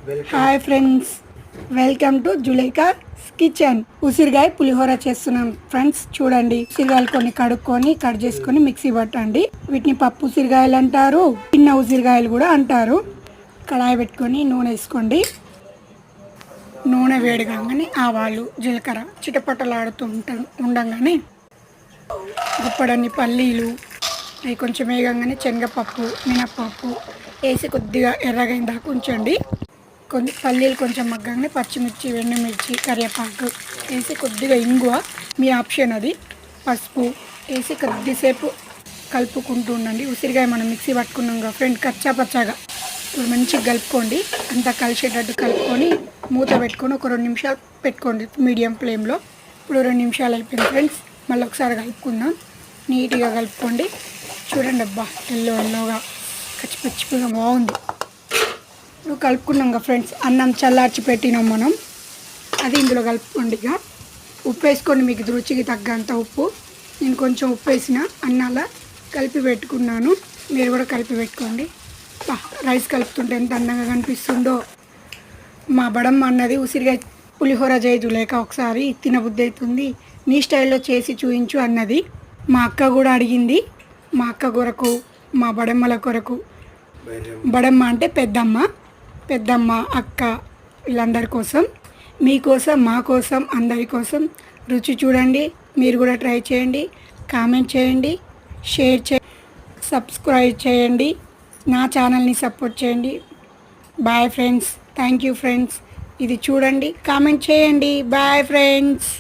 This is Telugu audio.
Hi friends, welcome to Zulekha kitchen. ఉసిరికాయ పులిహోర చేస్తున్నాం ఫ్రెండ్స్. చూడండి, ఉసిరికాయలు కొన్ని కడుక్కొని కట్ చేసుకొని మిక్సీ పట్టండి. వీటిని పప్పు ఉసిరికాయలు అంటారు, చిన్న ఉసిరికాయలు కూడా అంటారు. కడాయి పెట్టుకొని నూనె వేసుకోండి. నూనె వేడి కాగానే ఆవాలు జీలకర్ర చిటపటలాడుతూ ఉండగానే గుప్పడన్ని పల్లీలు, అవి కొంచెం వేగంగానే శనగపప్పు మినప్పప్పు వేసి కొద్దిగా ఎర్రగైన దాకా ఉంచండి. కొన్ని పల్లీలు కొంచెం మగ్గగానే పచ్చిమిర్చి ఎండుమిర్చి కరివేపాకు వేసి కొద్దిగా ఇంగువ, మీ ఆప్షన్ అది, పసుపు వేసి కొద్దిసేపు కలుపుకుంటూ ఉండండి. ఉసిరికాయ మనం మిక్సీ పట్టుకున్నాం కదా ఫ్రెండ్, కచ్చా పచ్చాగా. ఇప్పుడు మంచిగా కలుపుకోండి. అంతా కలిసేటట్టు కలుపుకొని మూత పెట్టుకొని ఒక 2 నిమిషాలు పెట్టుకోండి మీడియం ఫ్లేమ్లో. ఇప్పుడు 2 నిమిషాలు అయిపోయింది ఫ్రెండ్స్. మళ్ళీ ఒకసారి కలుపుకుందాం. నీట్గా కలుపుకోండి. చూడండి, అబ్బా ఎల్లోగా కచ్చిపచ్చిగా బాగుంది. ఇప్పుడు కలుపుకున్నాం కదా ఫ్రెండ్స్, అన్నం చల్లార్చి పెట్టినాం మనం, అది ఇందులో కలుపుకోండి. ఇక ఉప్పు వేసుకోండి, మీకు రుచికి తగ్గంత ఉప్పు. నేను కొంచెం ఉప్పు వేసిన అన్నాలా కలిపి పెట్టుకున్నాను, మీరు కూడా కలిపి పెట్టుకోండి. రైస్ కలుపుతుంటే ఎంత అందంగా కనిపిస్తుందో. మా బడమ్మ అన్నది ఉసిరిగా పులిహోర చేయదు లేక ఒకసారి తినబుద్ధి అవుతుంది, నీ స్టైల్లో చేసి చూయించు అన్నది. మా అక్క కూడా అడిగింది. మా అక్క కొరకు, మా బడమ్మల కొరకు, బడమ్మ అంటే పెద్దమ్మ అక్క, వీళ్ళందరి కోసం, మీకోసం మా కోసం అందరి కోసం రుచి చూడండి. మీరు కూడా ట్రై చేయండి, కామెంట్ చేయండి, షేర్ చేయండి, సబ్స్క్రైబ్ చేయండి, నా ఛానల్ని సపోర్ట్ చేయండి. Bye friends, thank you friends. ఇది చూడండి, కామెంట్ చేయండి. Bye friends.